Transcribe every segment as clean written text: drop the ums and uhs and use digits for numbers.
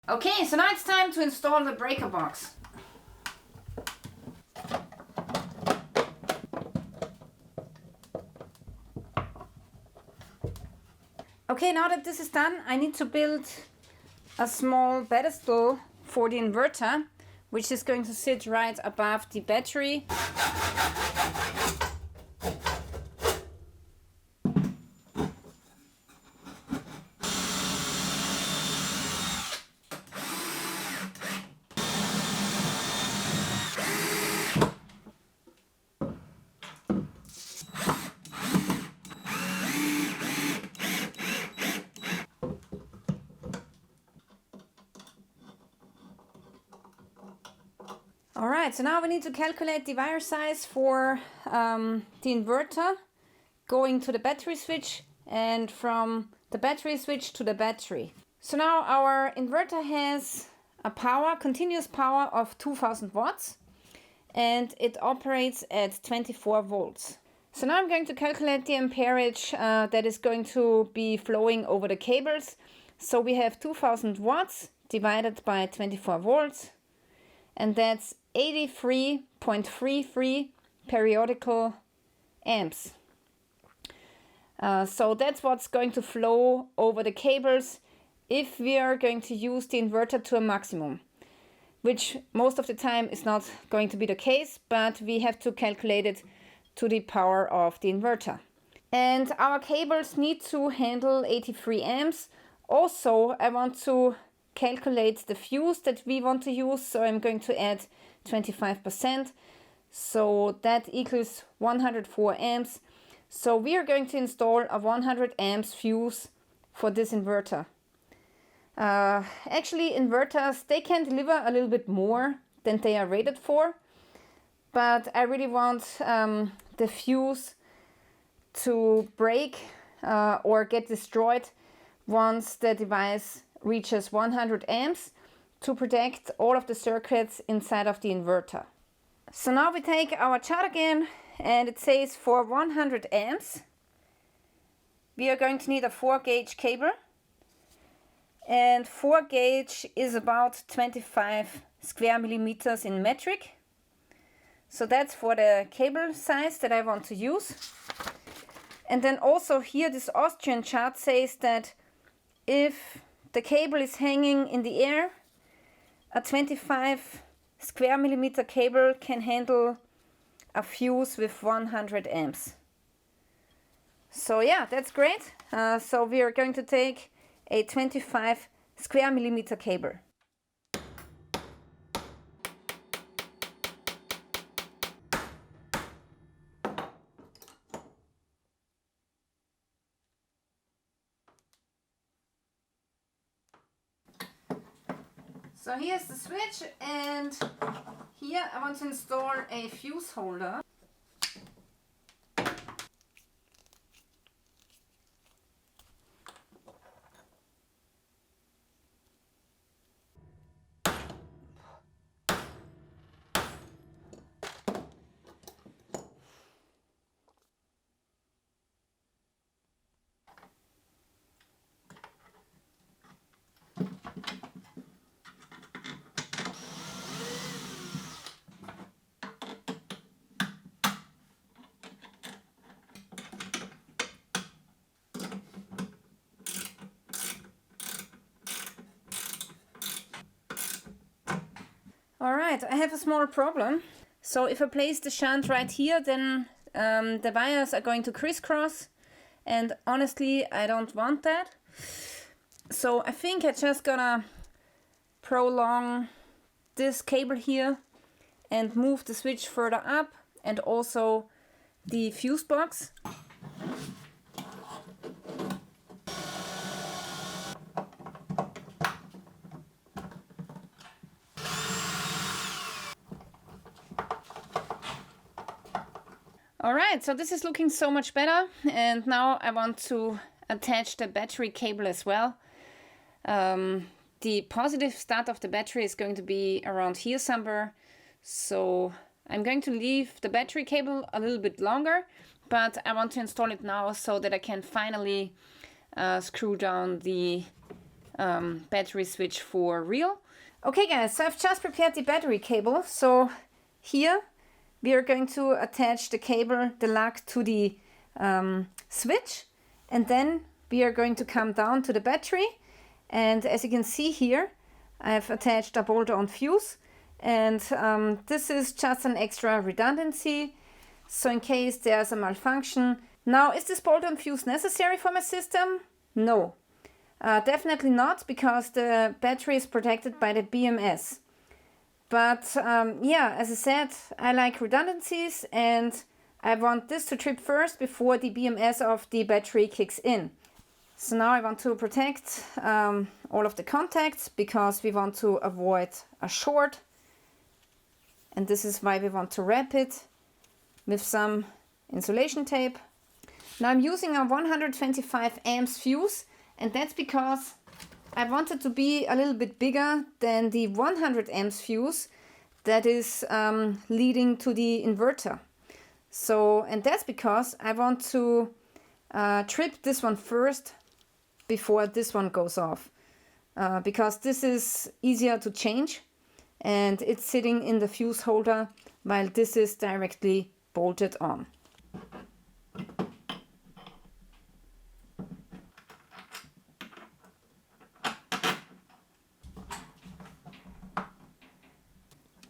Okay, so now it's time to install the breaker box. Okay, now that this is done, I need to build a small pedestal for the inverter, which is going to sit right above the battery. Alright, so now we need to calculate the wire size for the inverter going to the battery switch and from the battery switch to the battery. So now our inverter has a continuous power of 2000 watts and it operates at 24 volts. So now I'm going to calculate the amperage that is going to be flowing over the cables. So we have 2000 watts divided by 24 volts, and that's 83.33 periodical amps. So that's what's going to flow over the cables if we are going to use the inverter to a maximum, which most of the time is not going to be the case, but we have to calculate it to the power of the inverter. And our cables need to handle 83 amps. Also, I want to calculate the fuse that we want to use, so I'm going to add 25%, so that equals 104 amps. So we are going to install a 100 amps fuse for this inverter. Actually, inverters, they can deliver a little bit more than they are rated for, but I really want the fuse to break or get destroyed once the device reaches 100 amps to protect all of the circuits inside of the inverter. So now we take our chart again, and it says for 100 amps we are going to need a 4 gauge cable, and 4 gauge is about 25 square millimeters in metric. So that's for the cable size that I want to use. And then also here this Austrian chart says that if the cable is hanging in the air, a 25 square millimeter cable can handle a fuse with 100 amps. So yeah, that's great. So we are going to take a 25 square millimeter cable. So here's the switch, and here I want to install a fuse holder. Alright, I have a small problem. So if I place the shunt right here, then the wires are going to crisscross, and honestly I don't want that. So I think I'm just gonna prolong this cable here and move the switch further up, and also the fuse box. Alright, so this is looking so much better, and now I want to attach the battery cable as well. The positive start of the battery is going to be around here somewhere, so I'm going to leave the battery cable a little bit longer, but I want to install it now so that I can finally screw down the battery switch for real. Okay guys, so I've just prepared the battery cable. So here we are going to attach the cable, the lug, to the switch, and then we are going to come down to the battery. And as you can see here, I've attached a bolt-on fuse, and this is just an extra redundancy, so in case there's a malfunction. Now, is this bolt-on fuse necessary for my system? No, definitely not, because the battery is protected by the BMS. But yeah, as I said, I like redundancies, and I want this to trip first before the BMS of the battery kicks in. So now I want to protect all of the contacts, because we want to avoid a short. And this is why we want to wrap it with some insulation tape. Now I'm using a 125 amps fuse, and that's because I want it to be a little bit bigger than the 100 amps fuse that is leading to the inverter. So, and that's because I want to trip this one first before this one goes off, because this is easier to change, and it's sitting in the fuse holder while this is directly bolted on.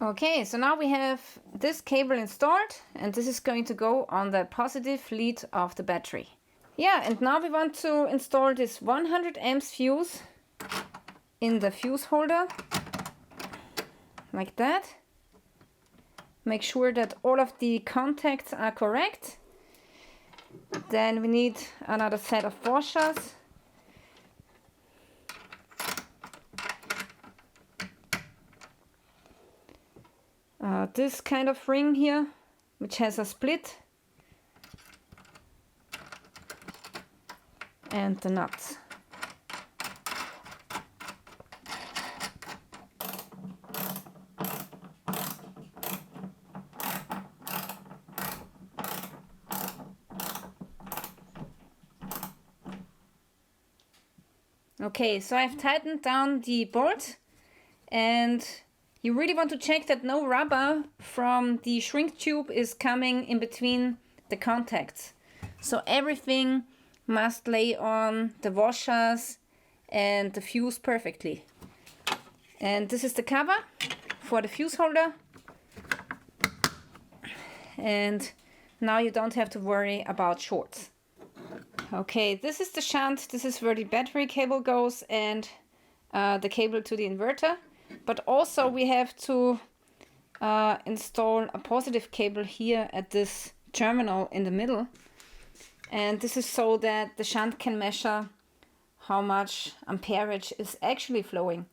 Okay, so now we have this cable installed, and this is going to go on the positive lead of the battery. Yeah, and now we want to install this 100 amps fuse in the fuse holder, like that. Make sure that all of the contacts are correct. Then we need another set of washers. This kind of ring here, which has a split, and the nuts. Okay, so I've tightened down the bolt, and you really want to check that no rubber from the shrink tube is coming in between the contacts. So everything must lay on the washers and the fuse perfectly. And this is the cover for the fuse holder. And now you don't have to worry about shorts. Okay, this is the shunt. This is where the battery cable goes, and the cable to the inverter. But also we have to install a positive cable here at this terminal in the middle. And this is so that the shunt can measure how much amperage is actually flowing.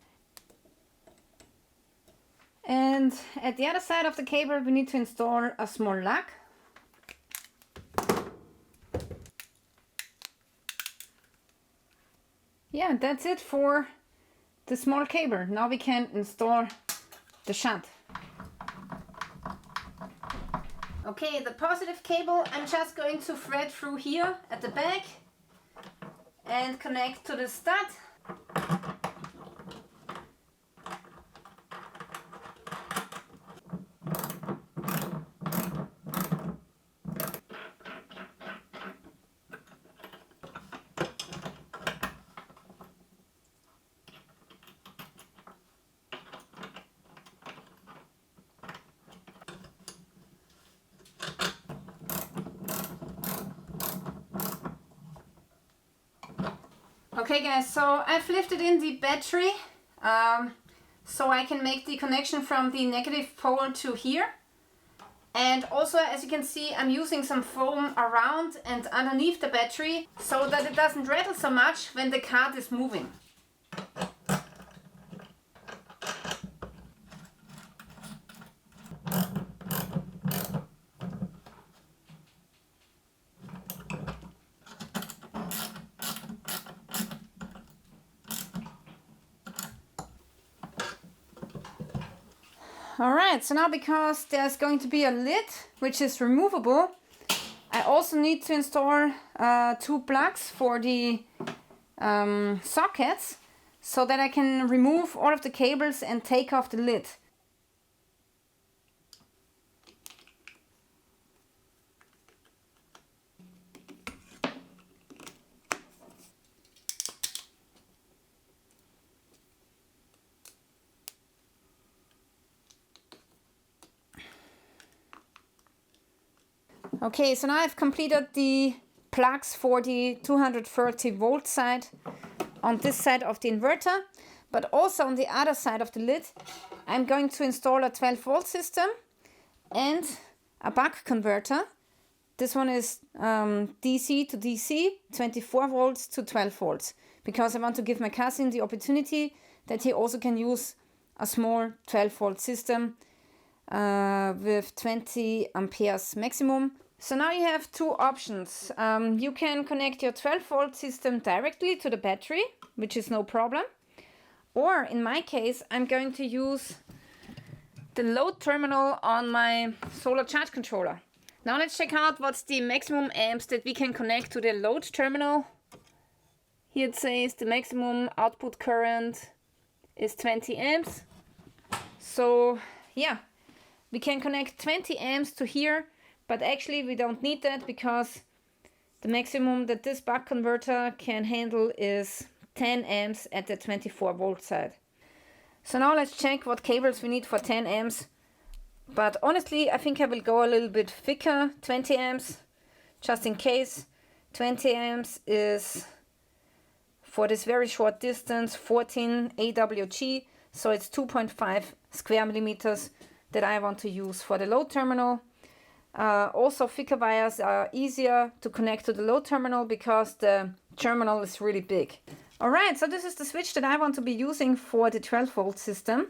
And at the other side of the cable we need to install a small lug. Yeah, that's it for the small cable. Now we can install the shunt. Okay, the positive cable I'm just going to thread through here at the back and connect to the stud. Okay guys, so I've lifted in the battery so I can make the connection from the negative pole to here. And also, as you can see, I'm using some foam around and underneath the battery so that it doesn't rattle so much when the cart is moving. Alright, so now because there's going to be a lid which is removable, I also need to install two plugs for the sockets. so that I can remove all of the cables and take off the lid. Okay, so now I've completed the plugs for the 230 volt side on this side of the inverter, but also on the other side of the lid I'm going to install a 12 volt system and a buck converter. This one is DC to DC, 24 volts to 12 volts, because I want to give my cousin the opportunity that he also can use a small 12 volt system with 20 amperes maximum. So now you have two options. You can connect your 12 volt system directly to the battery, which is no problem. Or in my case, I'm going to use the load terminal on my solar charge controller. Now let's check out what's the maximum amps that we can connect to the load terminal. Here it says the maximum output current is 20 amps. So yeah, we can connect 20 amps to here, but actually we don't need that because the maximum that this buck converter can handle is 10 amps at the 24 volt side. So now let's check what cables we need for 10 amps. But honestly, I think I will go a little bit thicker, 20 amps, just in case. 20 amps is, for this very short distance, 14 AWG, so it's 2.5 square millimeters that I want to use for the load terminal. Also, thicker wires are easier to connect to the load terminal because the terminal is really big. Alright, so this is the switch that I want to be using for the 12 volt system.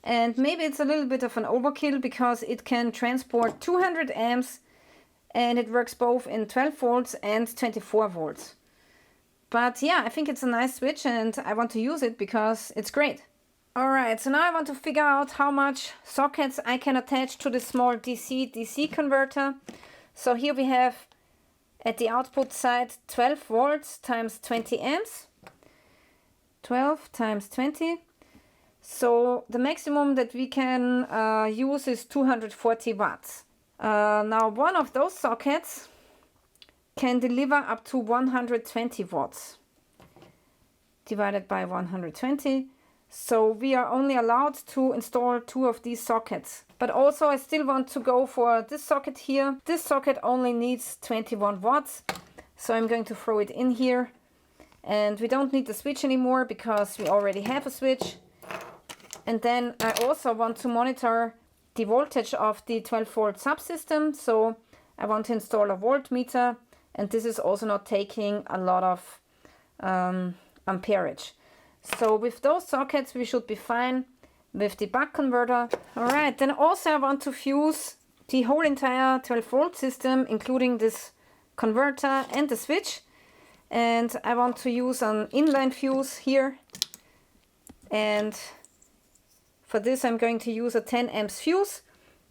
And maybe it's a little bit of an overkill because it can transport 200 amps and it works both in 12 volts and 24 volts. But yeah, I think it's a nice switch and I want to use it because it's great. Alright, so now I want to figure out how much sockets I can attach to the small DC-DC converter. So here we have at the output side 12 volts times 20 amps. 12 times 20. So the maximum that we can use is 240 watts. Now one of those sockets can deliver up to 120 watts divided by 120. So we are only allowed to install 2 of these sockets. But also I still want to go for this socket here. This socket only needs 21 watts. So I'm going to throw it in here. And we don't need the switch anymore because we already have a switch. And then I also want to monitor the voltage of the 12 volt subsystem. So I want to install a voltmeter, and this is also not taking a lot of amperage. So with those sockets we should be fine with the buck converter. Alright, then also I want to fuse the whole entire 12 volt system, including this converter and the switch. And I want to use an inline fuse here. And for this I'm going to use a 10 amps fuse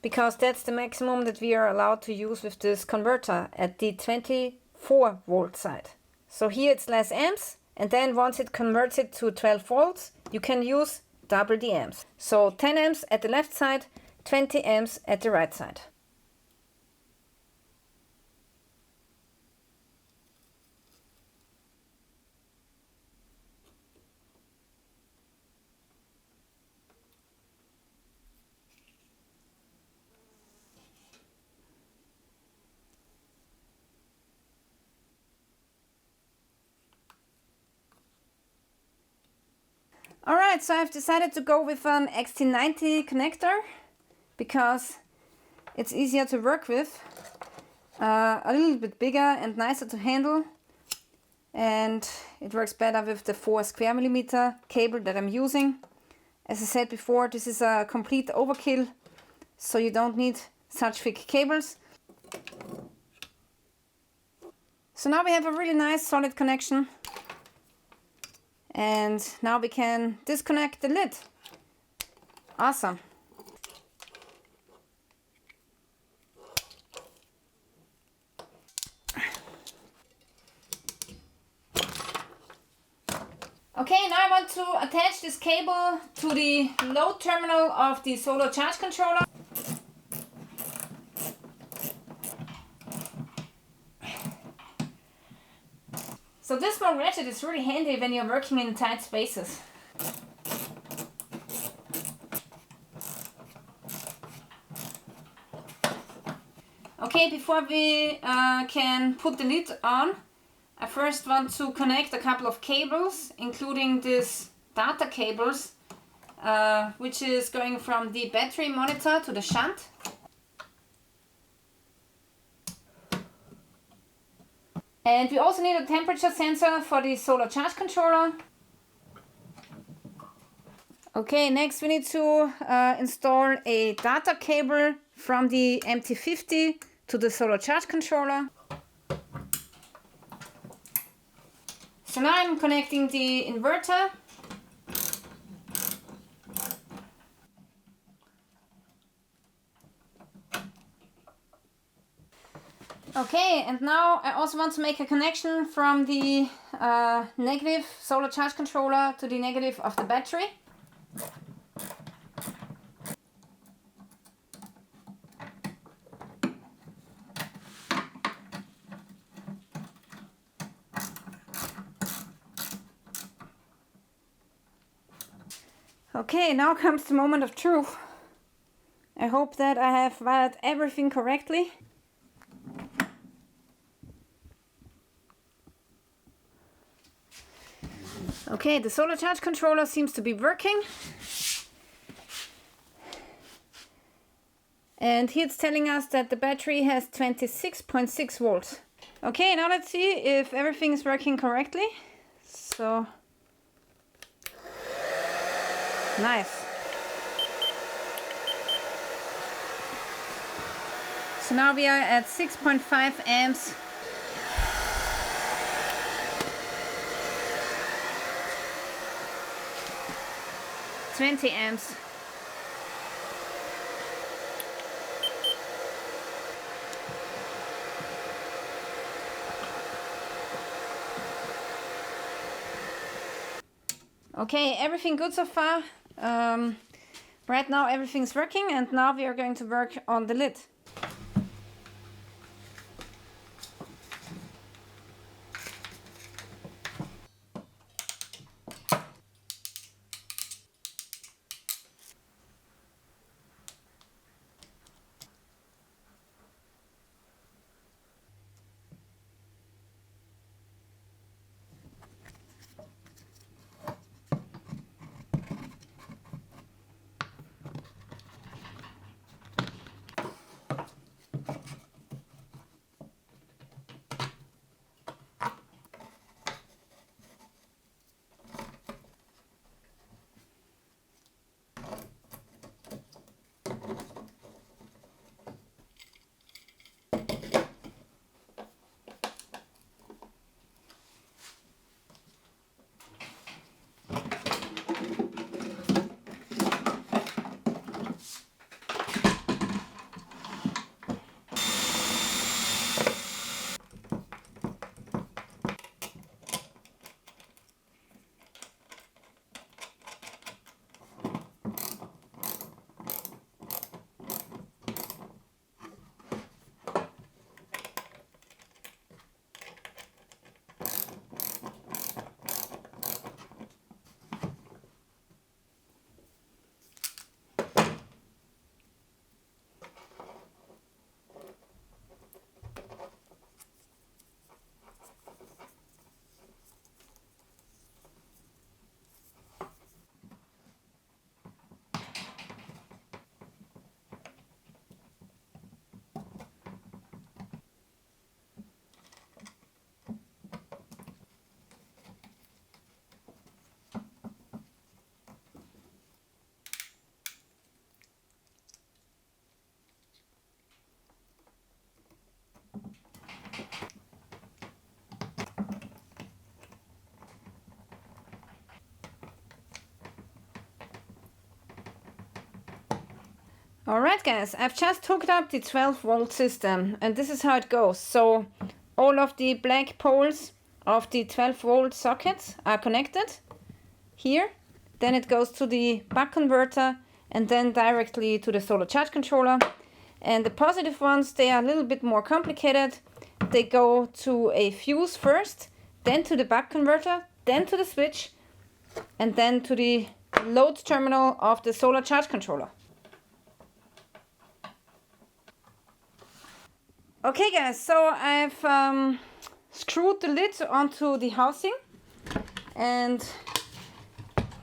because that's the maximum that we are allowed to use with this converter at the 24 volt side. So here it's less amps, and then once it converts it to 12 volts, you can use double the amps. So 10 amps at the left side, 20 amps at the right side. Alright, so I've decided to go with an XT90 connector because it's easier to work with, a little bit bigger and nicer to handle, and it works better with the 4 square millimeter cable that I'm using. As I said before, this is a complete overkill, so you don't need such thick cables. So now we have a really nice solid connection. And now we can disconnect the lid. Awesome. Okay, now I want to attach this cable to the load terminal of the solar charge controller. So this small ratchet is really handy when you're working in tight spaces. Okay, before we can put the lid on, I first want to connect a couple of cables, including this data cables, which is going from the battery monitor to the shunt. And we also need a temperature sensor for the solar charge controller. Okay, next we need to install a data cable from the MT50 to the solar charge controller. So now I'm connecting the inverter. Okay, and now I also want to make a connection from the negative solar charge controller to the negative of the battery. Okay, now comes the moment of truth. I hope that I have wired everything correctly. Okay, the solar charge controller seems to be working. And here it's telling us that the battery has 26.6 volts. Okay, now let's see if everything is working correctly. So, nice. So now we are at 6.5 amps. $20 amps. Okay, everything good so far. Right now everything's working, and now we are going to work on the lid. Alright guys, I've just hooked up the 12-volt system, and this is how it goes. So all of the black poles of the 12-volt sockets are connected, here, then it goes to the buck converter, and then directly to the solar charge controller. And the positive ones, they are a little bit more complicated. They go to a fuse first, then to the buck converter, then to the switch, and then to the load terminal of the solar charge controller. Okay guys, so I've screwed the lid onto the housing, and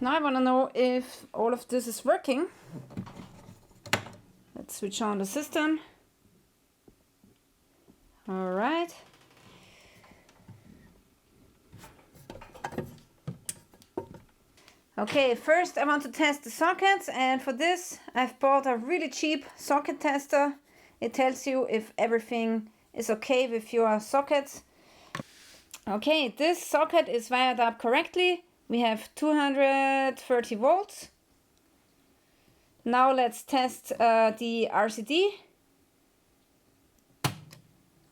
now I want to know if all of this is working. Let's switch on the system. All right. Okay, first I want to test the sockets, and for this I've bought a really cheap socket tester. It tells you if everything is okay with your sockets. Okay, this socket is wired up correctly. We have 230 volts. Now let's test the RCD.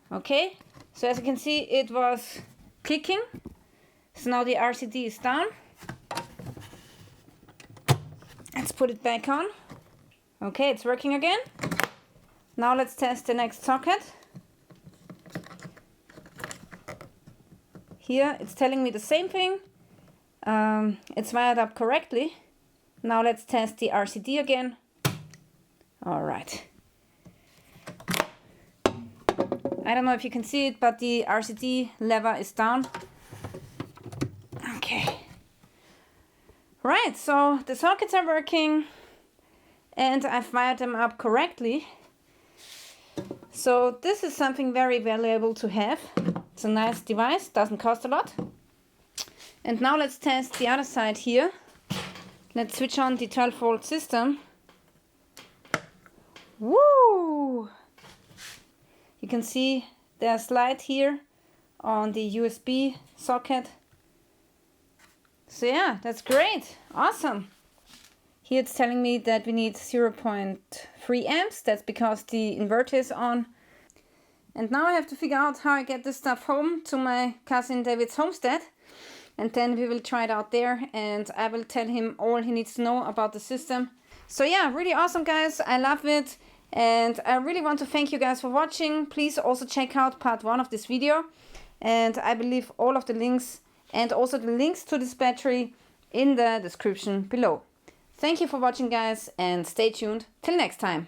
Okay, so as you can see, it was clicking. So now the RCD is down. Let's put it back on. Okay, it's working again. Now let's test the next socket. Here it's telling me the same thing. It's wired up correctly. Now let's test the RCD again. All right. I don't know if you can see it, but the RCD lever is down. Okay. Right, so the sockets are working and I've wired them up correctly. So this is something very valuable to have. It's a nice device, doesn't cost a lot. And now let's test the other side here. Let's switch on the 12-volt system. Woo! You can see there's light here on the USB socket. So yeah, that's great. Awesome. Here it's telling me that we need 0.3 amps. That's because the inverter is on. And now I have to figure out how I get this stuff home to my cousin David's homestead. And then we will try it out there and I will tell him all he needs to know about the system. So yeah, really awesome guys. I love it. And I really want to thank you guys for watching. Please also check out part 1 of this video. And I will leave all of the links and also the links to this battery in the description below. Thank you for watching guys and stay tuned till next time.